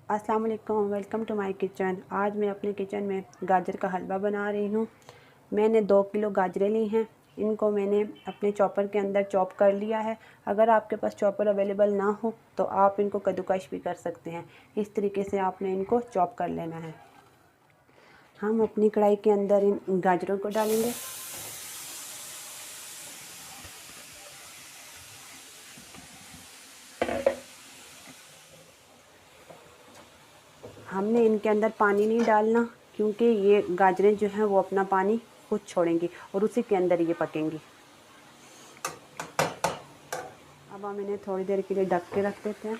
अस्सलाम वालेकुम, welcome to my kitchen. आज मैं अपने किचन में गाजर का हलवा बना रही हूँ। मैंने 2 किलो गाजरें ली हैं। इनको मैंने अपने चॉपर के अंदर चॉप कर लिया है। अगर आपके पास चॉपर अवेलेबल ना हो तो आप इनको कद्दूकश भी कर सकते हैं। इस तरीके से आपने इनको चॉप कर लेना है। हम अपनी कढ़ाई के अंदर इन गाजरों को डालेंगे। हमने इनके अंदर पानी नहीं डालना, क्योंकि ये गाजरें जो हैं वो अपना पानी खुद छोड़ेंगी और उसी के अंदर ये पकेंगी। अब हम इन्हें थोड़ी देर के लिए ढक के रख देते हैं।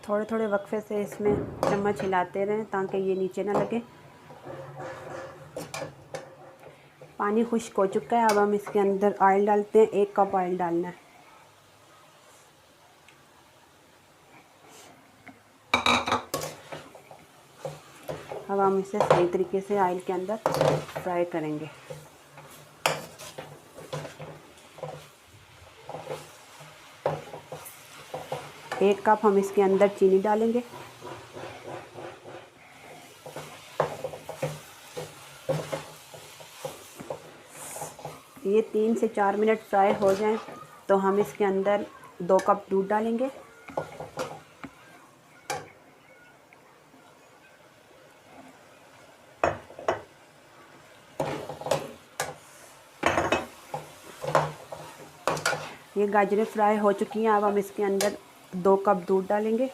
थोड़े थोड़े वक्फे से इसमें चम्मच हिलाते रहें ताकि ये नीचे ना लगे। पानी खुश्क हो चुका है। अब हम इसके अंदर ऑयल डालते हैं। 1 कप ऑयल डालना है। अब हम इसे सही तरीके से ऑयल के अंदर फ्राई करेंगे। एक कप हम इसके अंदर चीनी डालेंगे। ये 3 से 4 मिनट फ्राई हो जाएं तो हम इसके अंदर 2 कप दूध डालेंगे। ये गाजरें फ्राई हो चुकी हैं। अब हम इसके अंदर 2 कप दूध डालेंगे।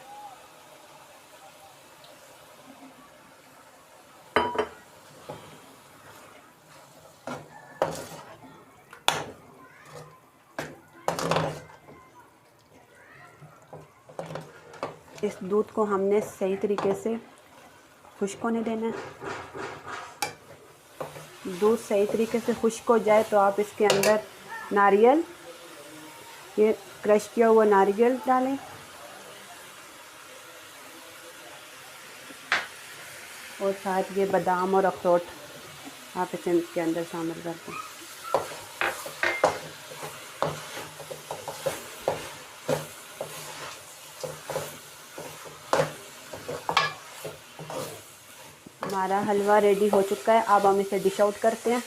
इस दूध को हमने सही तरीके से खुश्क होने देना है। दूध सही तरीके से खुश्क हो जाए तो आप इसके अंदर नारियल, ये क्रश किया हुआ नारियल डालें। और साथ ये बादाम और अखरोट आप इसे इसके अंदर शामिल कर दें। हमारा हलवा रेडी हो चुका है। अब हम इसे डिश आउट करते हैं।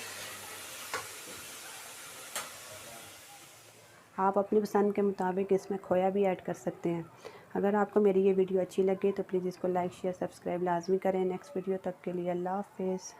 आप अपनी पसंद के मुताबिक इसमें खोया भी ऐड कर सकते हैं। अगर आपको मेरी ये वीडियो अच्छी लगे तो प्लीज़ इसको लाइक शेयर सब्सक्राइब लाजमी करें। नेक्स्ट वीडियो तक के लिए अल्लाह हाफ़िज़।